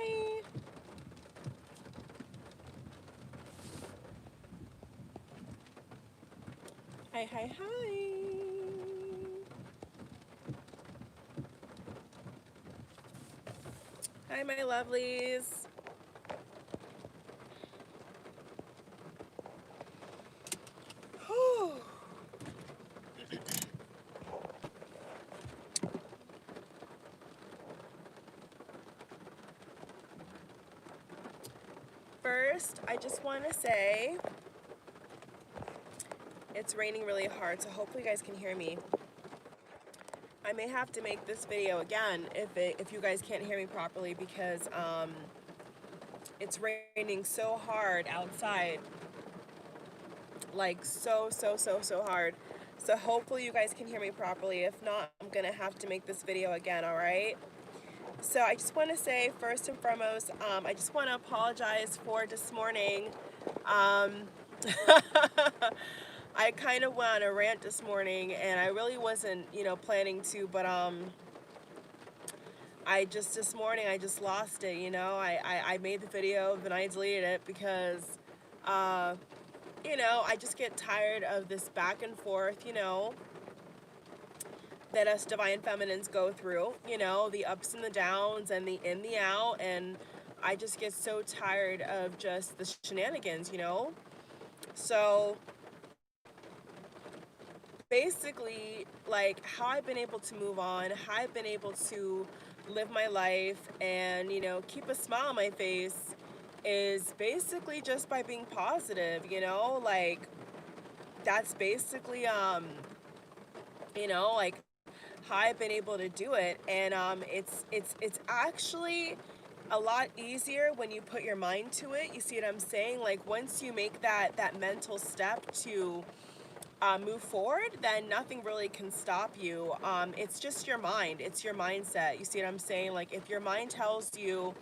hi. Hi, hi, hi. Hi, my lovelies. First, I just want to say it's raining really hard, so hopefully you guys can hear me. I may have to make this video again if you guys can't hear me properly because it's raining so hard outside, like so hard. So hopefully you guys can hear me properly. If not, I'm gonna have to make this video again. All right. So I just want to say first and foremost, I just want to apologize for this morning. Um, I kind of went on a rant this morning, and I really wasn't, planning to, but this morning I just lost it. I made the video, then I deleted it because, uh, I just get tired of this back and forth, that us divine feminines go through, the ups and the downs and the in, the out, and I just get so tired of just the shenanigans. So basically, like, how I've been able to move on, how I've been able to live my life and, keep a smile on my face is basically just by being positive, like that's basically like how I've been able to do it. And it's actually a lot easier when you put your mind to it. You see what I'm saying? Like once you make that mental step to move forward, then nothing really can stop you. It's just your mind. It's your mindset. You see what I'm saying? Like if your mind tells you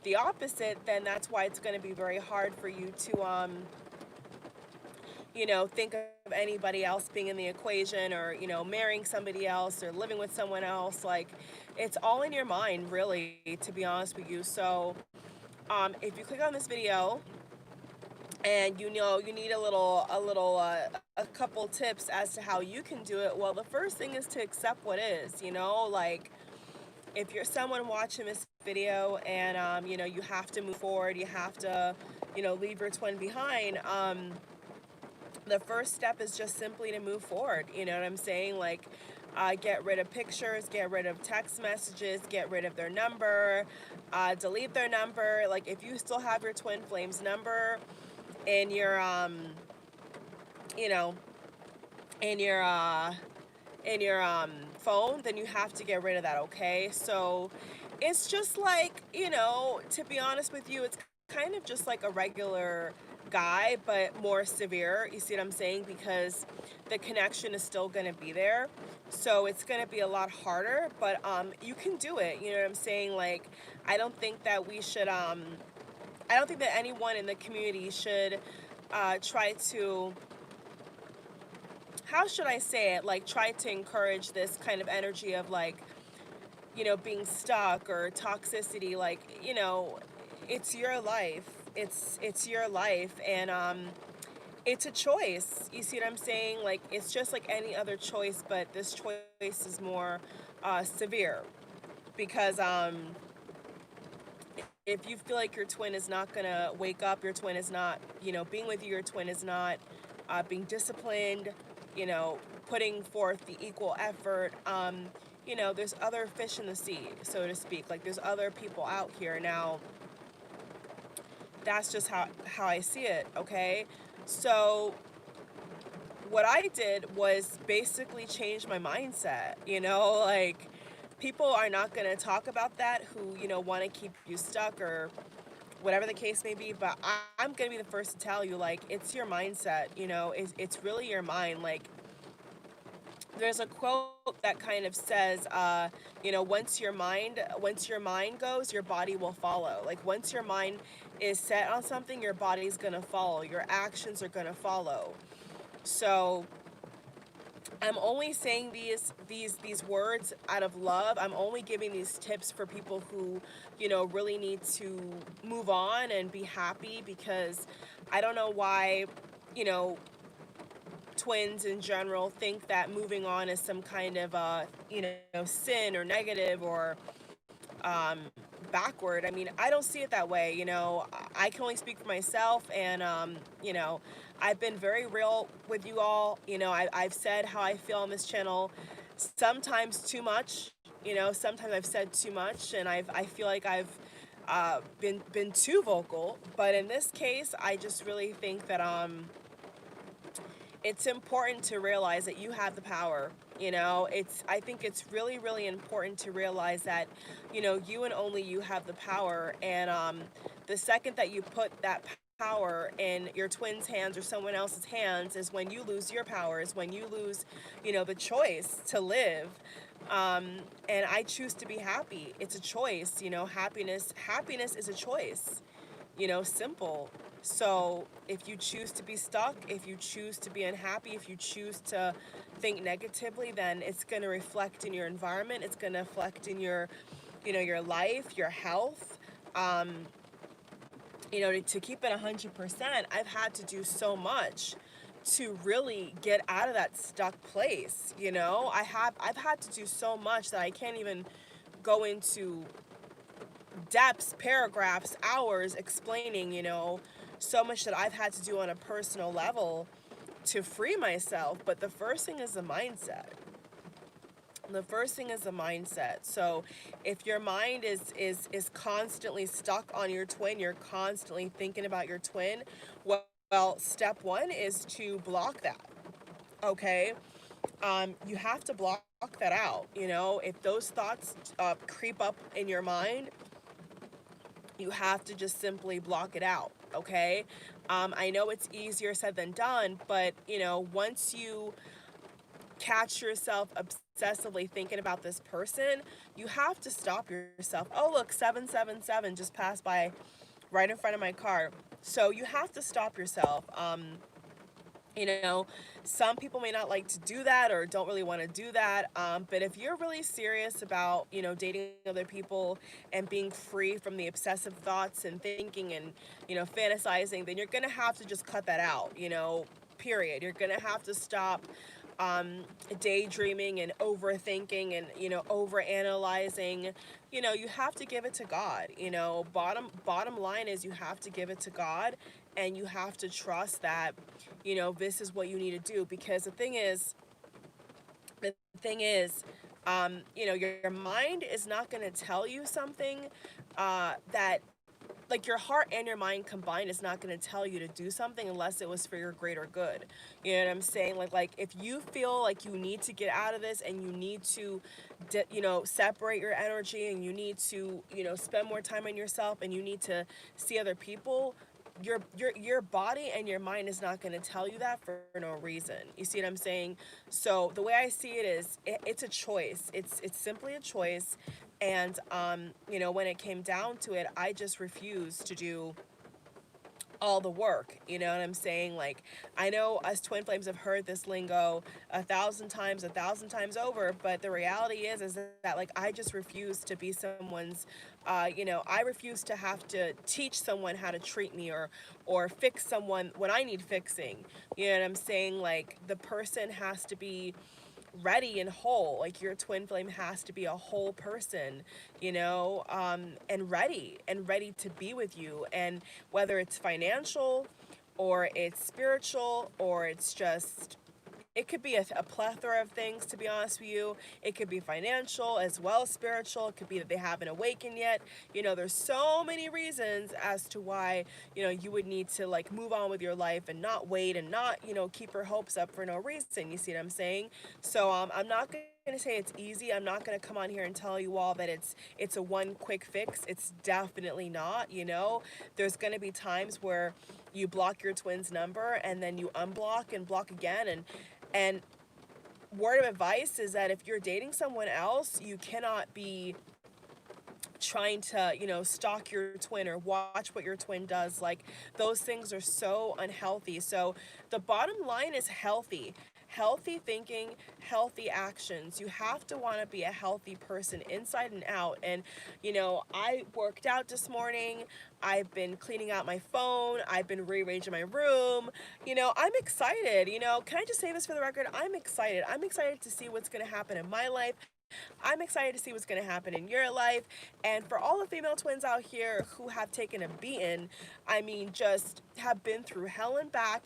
the opposite, then that's why it's going to be very hard for you to think of anybody else being in the equation, or, marrying somebody else or living with someone else. Like, it's all in your mind, really, to be honest with you. So, if you click on this video and you need a couple tips as to how you can do it, well, the first thing is to accept what is, like, if you're someone watching this video and, you have to move forward, you have to, leave your twin behind, the first step is just simply to move forward. You know what I'm saying? Like, get rid of pictures, get rid of text messages, get rid of their number, delete their number. Like, if you still have your twin flame's number in your, you know, in your, phone, then you have to get rid of that. Okay. So it's just like, to be honest with you, it's kind of just like a regular guy, but more severe. You see what I'm saying? Because the connection is still going to be there. So it's going to be a lot harder, but you can do it. You know what I'm saying? Like, I don't think that we should I don't think that anyone in the community should try to, how should I say it? Like, try to encourage this kind of energy of, like, being stuck or toxicity. Like, it's your life. It's your life, and it's a choice. You see what I'm saying? Like, it's just like any other choice, but this choice is more severe because if you feel like your twin is not gonna wake up, your twin is not, being with you, your twin is not being disciplined, you know, putting forth the equal effort. There's other fish in the sea, so to speak. Like, there's other people out here. Now, that's just how I see it, okay? So what I did was basically change my mindset, like, people are not going to talk about that who, want to keep you stuck or whatever the case may be, but I'm going to be the first to tell you, like, it's your mindset, it's really your mind. Like, there's a quote that kind of says, once your mind goes, your body will follow. Like, once your mind is set on something, your body's going to follow, your actions are going to follow. So I'm only saying these words out of love. I'm only giving these tips for people who, really need to move on and be happy, because I don't know why, you know, twins in general think that moving on is some kind of sin or negative or um backward. I mean, I don't see it that way. I can only speak for myself, and you know I've been very real with you all. I've said how I feel on this channel, sometimes too much. Sometimes I've said too much, and I feel like I've been too vocal. But in this case, I just really think that it's important to realize that you have the power. I think it's really, really important to realize that, you and only you have the power. And the second that you put that power in your twin's hands or someone else's hands is when you lose your power, is when you lose, the choice to live. And I choose to be happy. It's a choice. Happiness is a choice. Simple. So if you choose to be stuck, if you choose to be unhappy, if you choose to think negatively, then it's going to reflect in your environment. It's going to reflect in your life, your health. Um, to keep it 100%, I've had to do so much to really get out of that stuck place. I've had to do so much that I can't even go into depths, paragraphs, hours explaining, so much that I've had to do on a personal level to free myself. But the first thing is the mindset. The first thing is the mindset. So if your mind is constantly stuck on your twin, you're constantly thinking about your twin, well, step one is to block that. Okay? You have to block that out. If those thoughts creep up in your mind, you have to just simply block it out. Okay? I know it's easier said than done, but once you catch yourself obsessively thinking about this person, you have to stop yourself. Oh, look, 777 just passed by right in front of my car. So you have to stop yourself. You know, some people may not like to do that or don't really want to do that. But if you're really serious about, dating other people and being free from the obsessive thoughts and thinking and, fantasizing, then you're going to have to just cut that out, period. You're going to have to stop daydreaming and overthinking and, overanalyzing. You have to give it to God. Bottom line is you have to give it to God, and you have to trust that, this is what you need to do. Because the thing is, your mind is not going to tell you something that, like, your heart and your mind combined is not going to tell you to do something unless it was for your greater good. You know what I'm saying? Like if you feel like you need to get out of this and you need to, separate your energy, and you need to, spend more time on yourself, and you need to see other people, your body and your mind is not going to tell you that for no reason. You see what I'm saying? So the way I see it is, it's a choice. It's simply a choice. And when it came down to it, I just refused to do all the work. You know what I'm saying? Like, I know us twin flames have heard this lingo 1,000 times, 1,000 times over, but the reality is that, like, I just refuse to be someone's, I refuse to have to teach someone how to treat me, or fix someone when I need fixing. You know what I'm saying? Like, the person has to be ready and whole. Like, your twin flame has to be a whole person, and ready to be with you. And whether it's financial, or it's spiritual, or it's just, it could be a plethora of things, to be honest with you. It could be financial as well as spiritual. It could be that they haven't awakened yet. There's so many reasons as to why, you would need to, like, move on with your life and not wait and not, keep your hopes up for no reason. You see what I'm saying? So I'm not going to say it's easy. I'm not going to come on here and tell you all that it's a one quick fix. It's definitely not. There's going to be times where you block your twin's number, and then you unblock and block again. And word of advice is that if you're dating someone else, you cannot be trying to, stalk your twin or watch what your twin does. Like, those things are so unhealthy. So the bottom line is healthy. healthy thinking, healthy actions. You have to want to be a healthy person inside and out. And, I worked out this morning. I've been cleaning out my phone. I've been rearranging my room. I'm excited. Can I just say this for the record? I'm excited. I'm excited to see what's going to happen in my life. I'm excited to see what's going to happen in your life. And for all the female twins out here who have taken a beating, just have been through hell and back,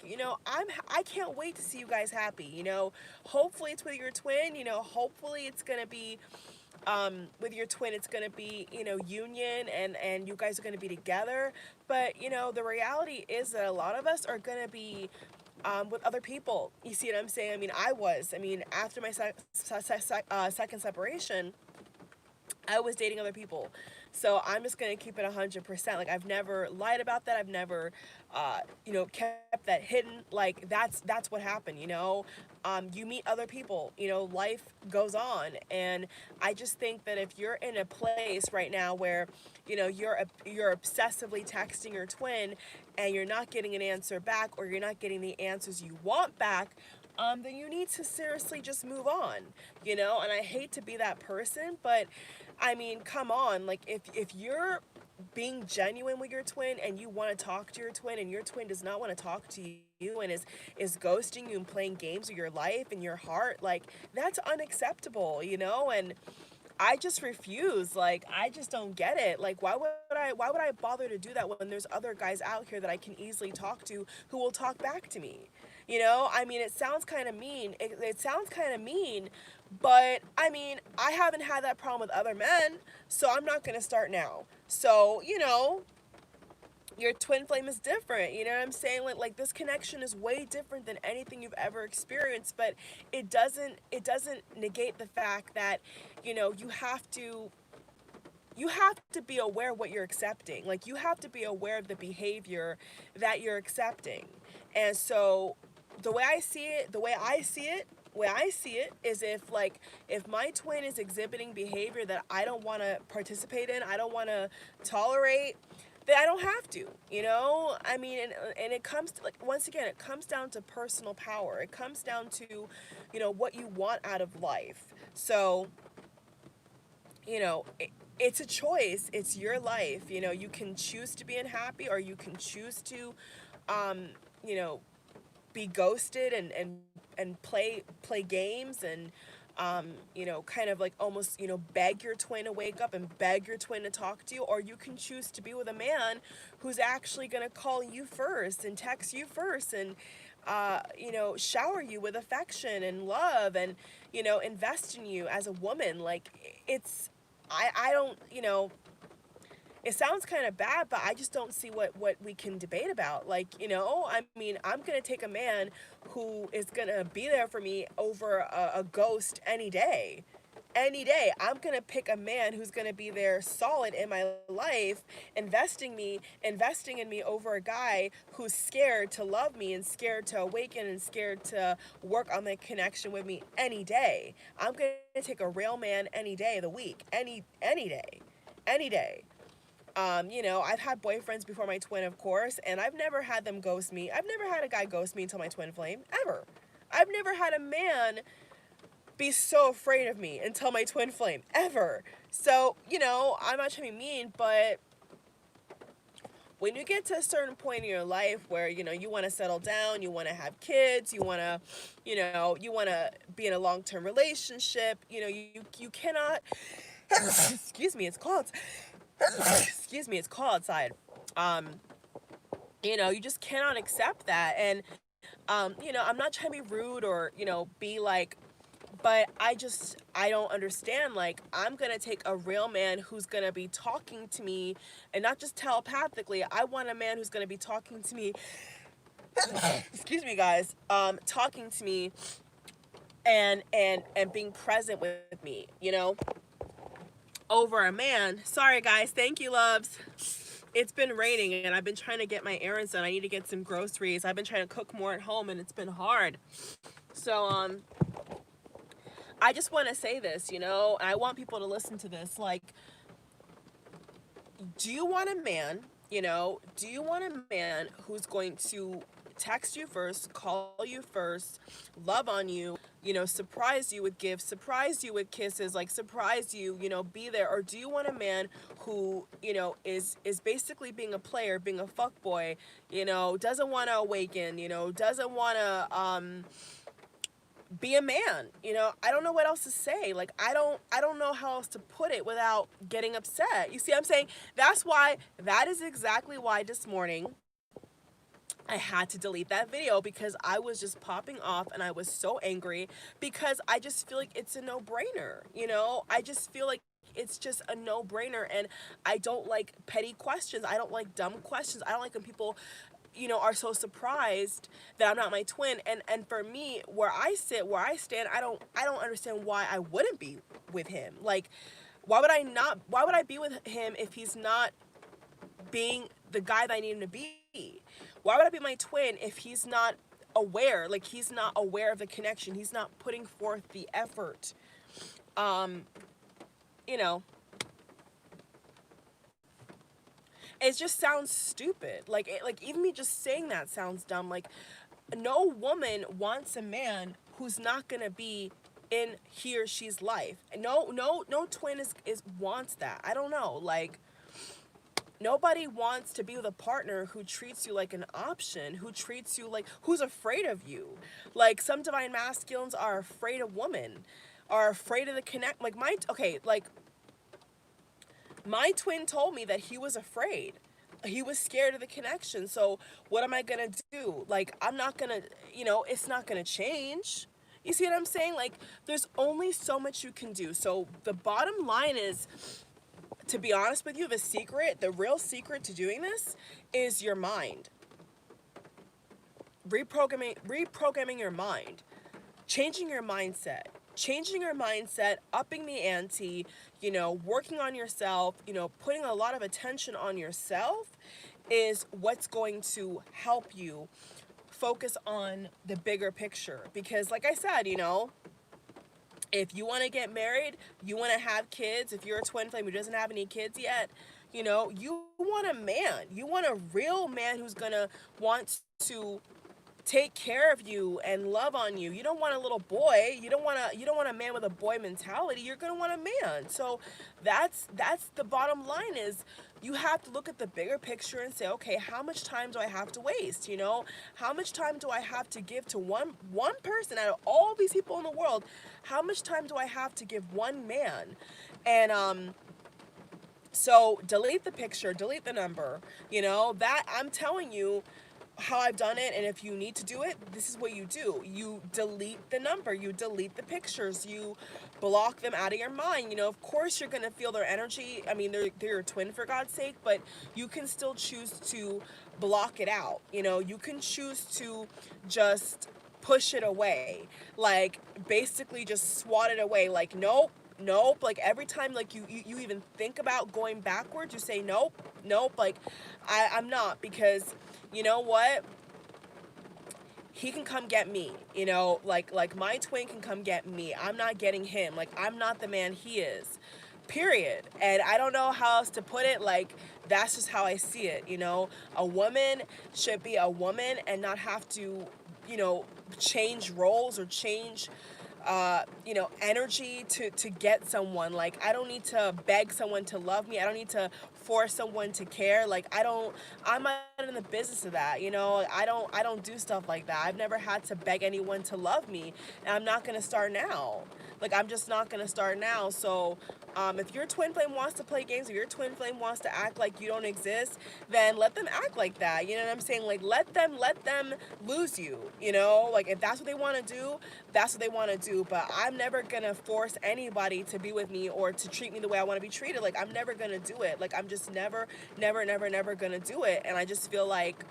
I can't wait to see you guys happy. Hopefully it's with your twin. Hopefully it's going to be with your twin, it's going to be, union, and you guys are going to be together. But, the reality is that a lot of us are going to be with other people. You see what I'm saying? After my second separation, I was dating other people. So I'm just going to keep it 100%. Like, I've never lied about that. I've never, kept that hidden. Like, that's what happened, you meet other people, life goes on. And I just think that if you're in a place right now where, you're obsessively texting your twin and you're not getting an answer back, or you're not getting the answers you want back, then you need to seriously just move on, and I hate to be that person, but come on, like, if you're being genuine with your twin and you want to talk to your twin and your twin does not want to talk to you and is ghosting you and playing games with your life and your heart, like, that's unacceptable, and I just refuse. Like, I just don't get it. Like, why would I bother to do that when there's other guys out here that I can easily talk to who will talk back to me? It sounds kind of mean. It sounds kind of mean, but I haven't had that problem with other men, so I'm not going to start now. So, your twin flame is different. You know what I'm saying? Like this connection is way different than anything you've ever experienced, but it doesn't negate the fact that, you have to be aware of what you're accepting. Like, you have to be aware of the behavior that you're accepting. And so the way I see it is, if my twin is exhibiting behavior that I don't want to participate in, I don't want to tolerate, then I don't have to, and it comes to, like, once again, it comes down to personal power. It comes down to, what you want out of life. So, it's a choice. It's your life. You can choose to be unhappy, or you can choose to, you know, be ghosted and play games and kind of like almost, beg your twin to wake up and beg your twin to talk to you. Or you can choose to be with a man who's actually going to call you first and text you first and shower you with affection and love and, invest in you as a woman. Like, I don't, it sounds kind of bad, but I just don't see what we can debate about. Like, I'm going to take a man who is going to be there for me over a ghost any day. Any day. I'm going to pick a man who's going to be there solid in my life, investing in me over a guy who's scared to love me and scared to awaken and scared to work on the connection with me any day. I'm going to take a real man any day of the week. Any day. Any day. I've had boyfriends before my twin, of course, and I've never had them ghost me. I've never had a guy ghost me until my twin flame, ever. I've never had a man be so afraid of me until my twin flame, ever. So, I'm not trying to be mean, but when you get to a certain point in your life where, you want to settle down, you want to have kids, you want to, you want to be in a long-term relationship, you cannot, excuse me, it's cold. Excuse me, it's cold outside. You just cannot accept that. And, I'm not trying to be rude or, be like, but I don't understand. Like, I'm going to take a real man who's going to be talking to me and not just telepathically. I want a man who's going to be talking to me, excuse me, guys, talking to me and being present with me, over a man. Sorry, guys. Thank you, loves. It's been raining and I've been trying to get my errands done. I need to get some groceries. I've been trying to cook more at home and it's been hard. So, I just want to say this, and I want people to listen to this. Like, do you want a man, who's going to text you first, call you first, love on you, surprise you with gifts, surprise you with kisses, like surprise you, be there? Or do you want a man who, is basically being a player, being a fuck boy, doesn't want to awaken, doesn't want to be a man? I don't know what else to say. Like I don't know how else to put it without getting upset. You see what I'm saying? That is exactly why this morning I had to delete that video, because I was just popping off and I was so angry, because I just feel like it's a no-brainer. I just feel like it's just a no-brainer, and I don't like petty questions. I don't like dumb questions. I don't like when people are so surprised that I'm not my twin. And for me, where I stand, I don't understand why I wouldn't be with him. Like, why would I be with him if he's not being the guy that I need him to be? Why would I be my twin if he's not aware? Like, he's not aware of the connection. He's not putting forth the effort. You know, it just sounds stupid. Like even me just saying that sounds dumb. Like, no woman wants a man who's not gonna be in he or she's life. No twin is wants that. I don't know. Like, nobody wants to be with a partner who treats you like an option, who treats you like, who's afraid of you. Like, some divine masculines are afraid of women, are afraid of the connect. Like, my twin told me that he was afraid. He was scared of the connection. So what am I gonna do? Like, I'm not gonna, it's not gonna change. You see what I'm saying? Like, there's only so much you can do. So the bottom line is, to be honest with you, the real secret to doing this is your mind. Reprogramming your mind, changing your mindset, upping the ante, working on yourself, putting a lot of attention on yourself is what's going to help you focus on the bigger picture. Because like I said, if you want to get married, you want to have kids, if you're a twin flame who doesn't have any kids yet, you want a man. You want a real man who's going to want to take care of you and love on you. You don't want a little boy. You don't want a man with a boy mentality. You're going to want a man. So that's the bottom line is, you have to look at the bigger picture and say, okay, how much time do I have to waste? How much time do I have to give to one person out of all these people in the world? How much time do I have to give one man? And so delete the picture, delete the number. That, I'm telling you how I've done it, and if you need to do it, this is what you do. You delete the number, you delete the pictures, you block them out of your mind. Of course you're gonna feel their energy. I mean, they're your twin, for God's sake, but you can still choose to block it out. You can choose to just push it away, like basically just swat it away. Like, nope. Like, every time, like, you even think about going backwards, you say nope. Like, I'm not, because you know what? He can come get me, like my twin can come get me. I'm not getting him. Like, I'm not the man he is, period. And I don't know how else to put it. Like, that's just how I see it. A woman should be a woman and not have to, change roles or change energy to get someone. Like, I don't need to beg someone to love me. I don't need to force someone to care. Like, I'm not in the business of that. I don't do stuff like that. I've never had to beg anyone to love me, and I'm not gonna start now. Like, I'm just not gonna start now. So if your twin flame wants to play games, if your twin flame wants to act like you don't exist, then let them act like that. You know what I'm saying? Like, let them lose you. Like, if that's what they want to do, that's what they want to do. But I'm never gonna force anybody to be with me or to treat me the way I want to be treated. Like, I'm never gonna do it. Like, I'm just never gonna do it. And I just feel like,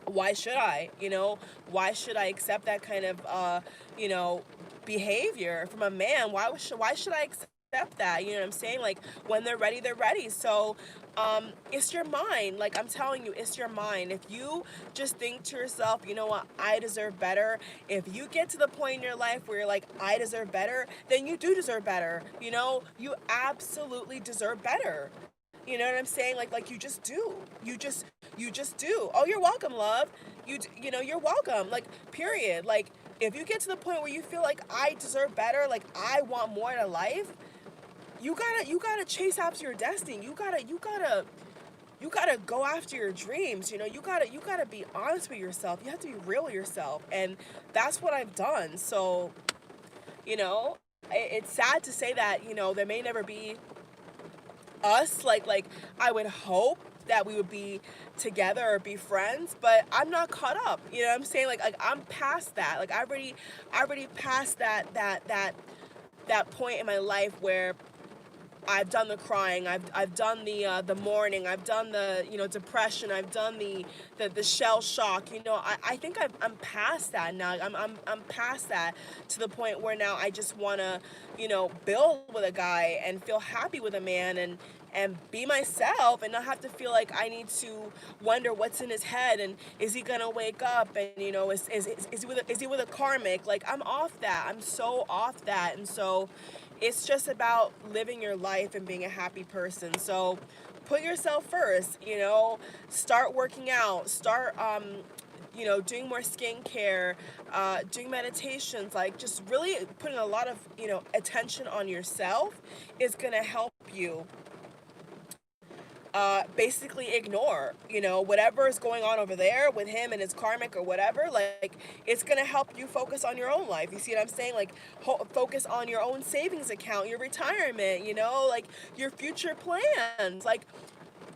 why should I? Why should I accept that kind of behavior from a man? Why should I accept that? You know what I'm saying? Like, when they're ready, they're ready. So it's your mind. Like, I'm telling you, it's your mind. If you just think to yourself, you know what, I deserve better. If you get to the point in your life where you're like, I deserve better, then you do deserve better. You absolutely deserve better. You know what I'm saying? Like you just do. You just do. Oh, you're welcome, love. You know, you're welcome. Like period. Like if you get to the point where you feel like I deserve better, like I want more in a life, you gotta chase after your destiny. You gotta go after your dreams. You know, you gotta be honest with yourself. You have to be real with yourself. And that's what I've done. So, you know, it's sad to say that, there may never be us. Like I would hope that we would be together or be friends, but I'm not caught up. You know what I'm saying? Like I'm past that. Like I already passed that point in my life where I've done the crying, I've done the mourning, I've done the depression, I've done the shell shock. I think I'm past that now. I'm past that, to the point where now I just want to build with a guy and feel happy with a man, and be myself, and not have to feel like I need to wonder what's in his head, and is he gonna wake up, and is he with a karmic. Like I'm off that. I'm so off that. And so it's just about living your life and being a happy person. So put yourself first. Start working out, start doing more skincare, doing meditations, like just really putting a lot of attention on yourself is gonna help you basically ignore, whatever is going on over there with him and his karmic or whatever. Like, it's gonna help you focus on your own life. You see what I'm saying? Like, focus on your own savings account, your retirement, like your future plans. Like,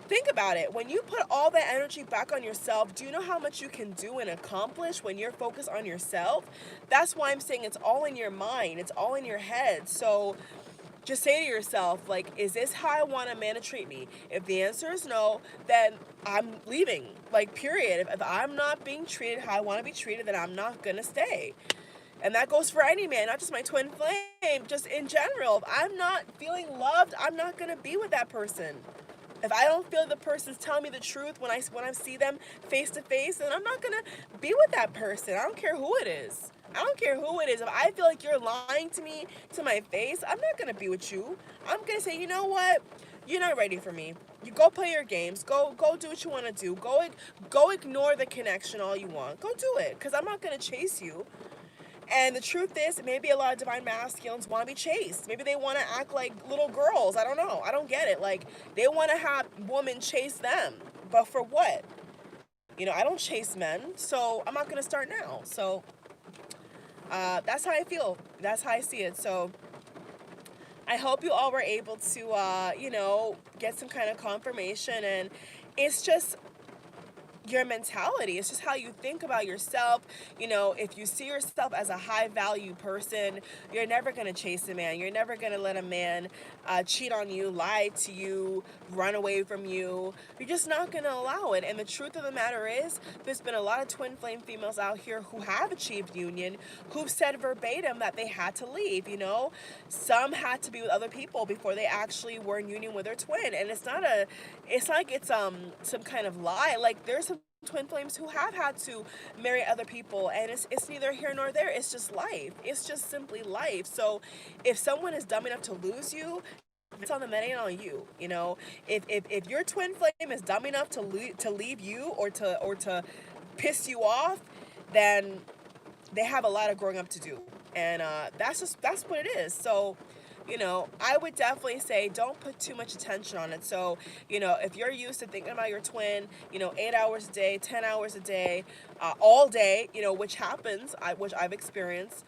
think about it. When you put all that energy back on yourself, do you know how much you can do and accomplish when you're focused on yourself? That's why I'm saying it's all in your mind, it's all in your head. So just say to yourself, like, is this how I want a man to treat me? If the answer is no, then I'm leaving. Like, period. If I'm not being treated how I want to be treated, then I'm not gonna stay. And that goes for any man, not just my twin flame, just in general. If I'm not feeling loved, I'm not gonna be with that person. If I don't feel the person's telling me the truth when I see them face to face, then I'm not gonna be with that person. I don't care who it is. I don't care who it is. If I feel like you're lying to me to my face, I'm not gonna be with you. I'm gonna say, you know what? You're not ready for me. You go play your games. Go do what you want to do. Go ignore the connection all you want. Go do it, because I'm not gonna chase you. And the truth is, maybe a lot of divine masculines want to be chased. Maybe they want to act like little girls. I don't know. I don't get it. Like, they want to have women chase them. But for what? I don't chase men, so I'm not going to start now. So that's how I feel. That's how I see it. So I hope you all were able to, get some kind of confirmation. And it's just your mentality. It's just how you think about yourself. If you see yourself as a high value person, you're never going to chase a man. You're never going to let a man cheat on you, lie to you, run away from you. You're just not going to allow it. And the truth of the matter is, there's been a lot of twin flame females out here who have achieved union, who've said verbatim that they had to leave. Some had to be with other people before they actually were in union with their twin. And it's like it's some kind of lie. Like, there's some twin flames who have had to marry other people, and it's neither here nor there. It's just life. It's just simply life. So if someone is dumb enough to lose you, it's on them. That ain't on you. If your twin flame is dumb enough to leave you, or to piss you off, then they have a lot of growing up to do. And that's what it is. So I would definitely say don't put too much attention on it. So, if you're used to thinking about your twin, 8 hours a day, 10 hours a day, all day, which happens, which I've experienced,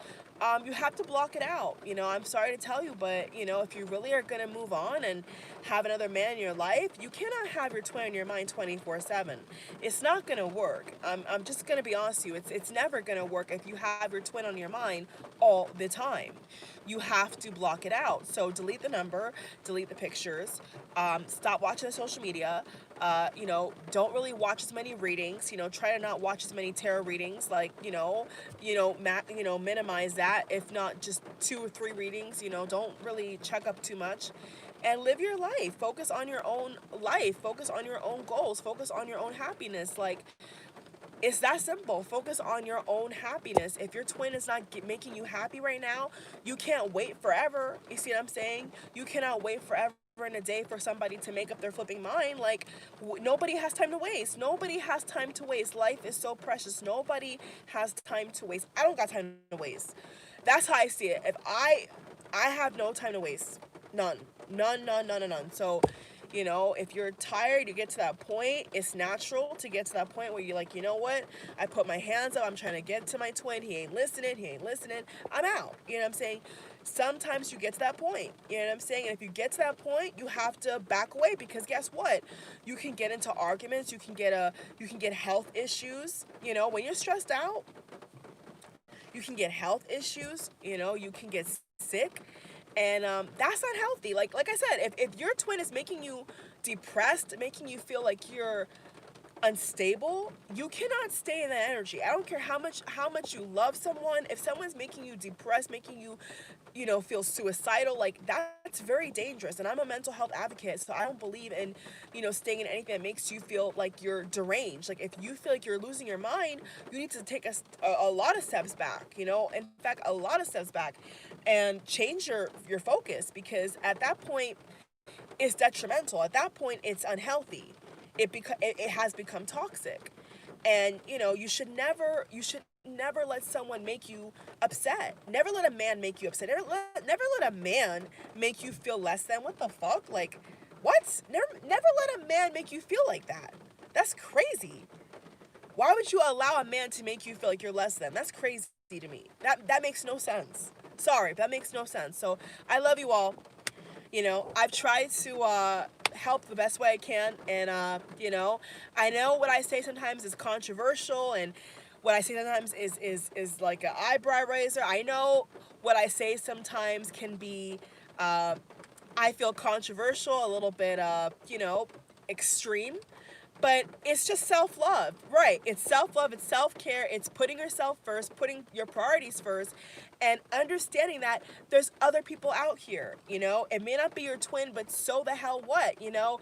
you have to block it out. I'm sorry to tell you, but, if you really are going to move on and have another man in your life, you cannot have your twin in your mind 24/7. It's not going to work. I'm just going to be honest with you. It's never going to work if you have your twin on your mind all the time. You have to block it out. So delete the number, delete the pictures, stop watching the social media. Don't really watch as many readings. Try to not watch as many tarot readings. Like, minimize that. If not just 2 or 3 readings. Don't really check up too much. And live your life. Focus on your own life. Focus on your own goals. Focus on your own happiness. Like, it's that simple. Focus on your own happiness. If your twin is not making you happy right now, you can't wait forever. You see what I'm saying? You cannot wait forever in a day for somebody to make up their flipping mind. Like, nobody has time to waste. Nobody has time to waste. Life is so precious. Nobody has time to waste. I don't got time to waste. That's how I see it. If I have no time to waste. None. None, none, none, none, none. So, you know, if you're tired, you get to that point, it's natural to get to that point where you're like, you know what? I put my hands up, I'm trying to get to my twin, he ain't listening, I'm out. You know what I'm saying? Sometimes you get to that point. You know what I'm saying? And if you get to that point, you have to back away, because guess what? You can get into arguments, you can get health issues. You know, when you're stressed out, you can get health issues, you know, you can get sick, and that's not healthy. Like I said, if your twin is making you depressed, making you feel like you're unstable, you cannot stay in that energy. I don't care how much you love someone. If someone's making you depressed, making you, you know, feel suicidal, like that's very dangerous. And I'm a mental health advocate, so I don't believe in, you know, staying in anything that makes you feel like you're deranged. Like, if you feel like you're losing your mind, you need to take a lot of steps back, you know, in fact, a lot of steps back, and change your focus, because at that point it's detrimental. At that point it's unhealthy. It has become toxic. And you know, you should never let someone make you upset. Never let a man make you upset. Never let a man make you feel less than. What the fuck? Like, what? Never let a man make you feel like that. That's crazy. Why would you allow a man to make you feel like you're less than? That's crazy to me. That makes no sense. Sorry, that makes no sense. So I love you all. You know, I've tried to help the best way I can, and you know, I know what I say sometimes is controversial, and what I say sometimes is like an eyebrow raiser. I know what I say sometimes can be, I feel, controversial, a little bit, you know, extreme. But it's just self-love, right? It's self-love, it's self-care, it's putting yourself first, putting your priorities first, and understanding that there's other people out here, you know? It may not be your twin, but so the hell what, you know?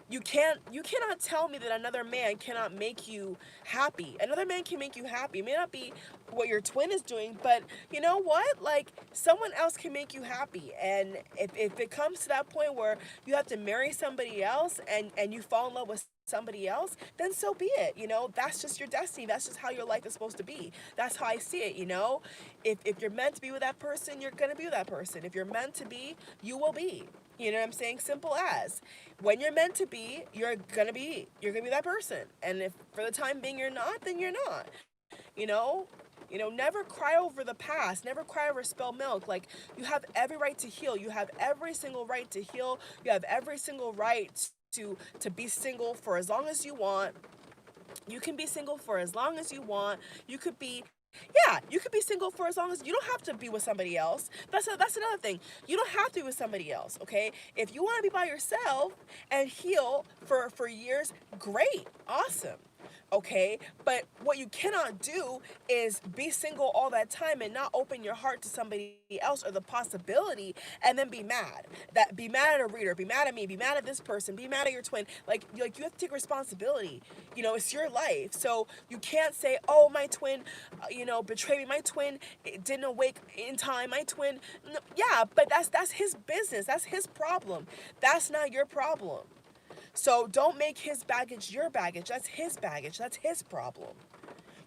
You cannot tell me that another man cannot make you happy. Another man can make you happy. It may not be what your twin is doing, but you know what? Like, someone else can make you happy. And if it comes to that point where you have to marry somebody else, and you fall in love with somebody else, then so be it. You know, that's just your destiny. That's just how your life is supposed to be. That's how I see it, you know? If you're meant to be with that person, you're gonna be with that person. If you're meant to be, you will be. You know what I'm saying? Simple as. When you're meant to be, you're gonna be that person. And if for the time being you're not, then you're not. You know? You know, never cry over the past. Never cry over spilled milk. Like, you have every right to heal. You have every single right to heal. You have every single right to be single for as long as you want. You can be single for as long as you want. You could be, yeah, you could be single for as long as, you don't have to be with somebody else. That's another thing. You don't have to be with somebody else, okay? If you want to be by yourself and heal for years, great, awesome. Okay, but what you cannot do is be single all that time and not open your heart to somebody else, or the possibility, and then be mad. Be mad at a reader, be mad at me, be mad at this person, be mad at your twin. Like you have to take responsibility. You know, it's your life. So you can't say, oh, my twin, you know, betrayed me. My twin didn't awake in time. My twin, no, yeah, but that's his business. That's his problem. That's not your problem. So don't make his baggage your baggage. That's his baggage. That's his problem.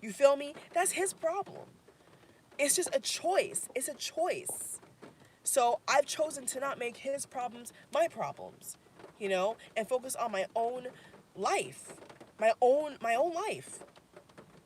You feel me? That's his problem. It's just a choice. It's a choice. So I've chosen to not make his problems my problems, you know, and focus on my own life, my own life.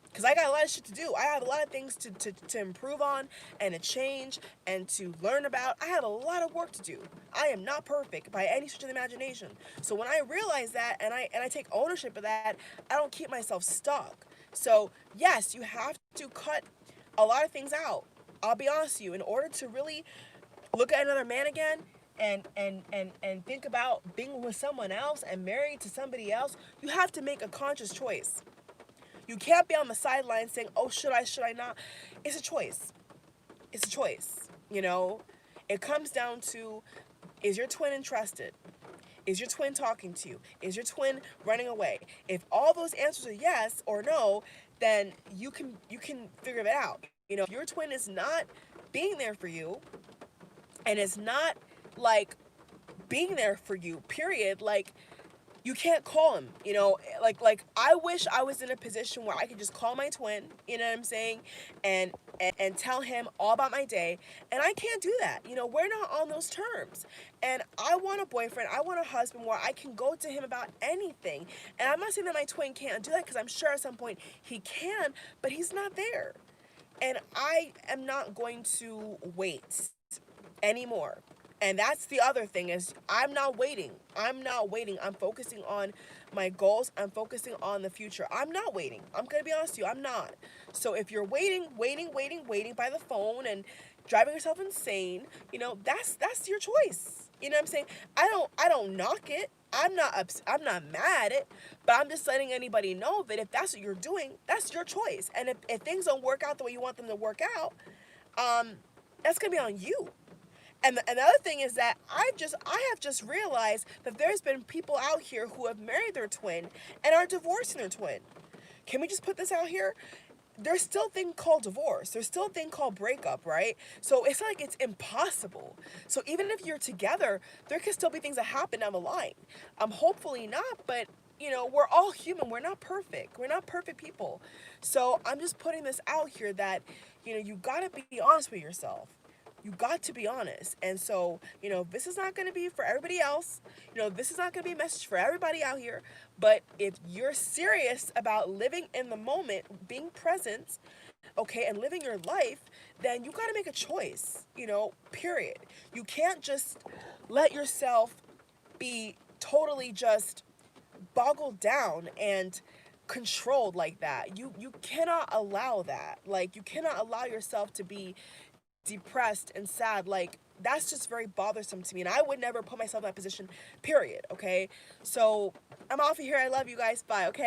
Because I got a lot of shit to do. I have a lot of things to improve on, and to change, and to learn about. I have a lot of work to do. I am not perfect by any stretch of the imagination. So when I realize that, and I take ownership of that, I don't keep myself stuck. So yes, you have to cut a lot of things out. I'll be honest with you. In order to really look at another man again, and think about being with someone else and married to somebody else, you have to make a conscious choice. You can't be on the sidelines saying, oh, should I not? It's a choice. It's a choice, you know? It comes down to, is your twin interested? Is your twin talking to you? Is your twin running away? If all those answers are yes or no, then you can figure it out. You know, if your twin is not being there for you, and is not, like, being there for you, period. Like, you can't call him, like I wish I was in a position where I could just call my twin, you know what I'm saying, and tell him all about my day, and I can't do that. We're not on those terms. And I want a boyfriend, I want a husband where I can go to him about anything. And I'm not saying that my twin can't do that, because I'm sure at some point he can, but he's not there. And I am not going to wait anymore. And that's the other thing, is I'm not waiting. I'm not waiting. I'm focusing on my goals. I'm focusing on the future. I'm not waiting. I'm going to be honest with you. I'm not. So if you're waiting by the phone and driving yourself insane, that's your choice. You know what I'm saying? I don't knock it. I'm not mad at it, but I'm just letting anybody know that if that's what you're doing, that's your choice. And if things don't work out the way you want them to work out, that's going to be on you. And the other thing is that I have just realized that there's been people out here who have married their twin and are divorcing their twin. Can we just put this out here? There's still a thing called divorce. There's still a thing called breakup, right? So it's not like it's impossible. So even if you're together, there could still be things that happen down the line. Hopefully not, but we're all human. We're not perfect. We're not perfect people. So I'm just putting this out here that, you gotta be honest with yourself. You got to be honest. And so, this is not going to be for everybody else. This is not going to be a message for everybody out here. But if you're serious about living in the moment, being present, okay, and living your life, then you got to make a choice, period. You can't just let yourself be totally just boggled down and controlled like that. You cannot allow that. Like, you cannot allow yourself to be depressed and sad. Like, that's just very bothersome to me, and I would never put myself in that position, period. Okay, so I'm off of here. I love you guys. Bye. Okay.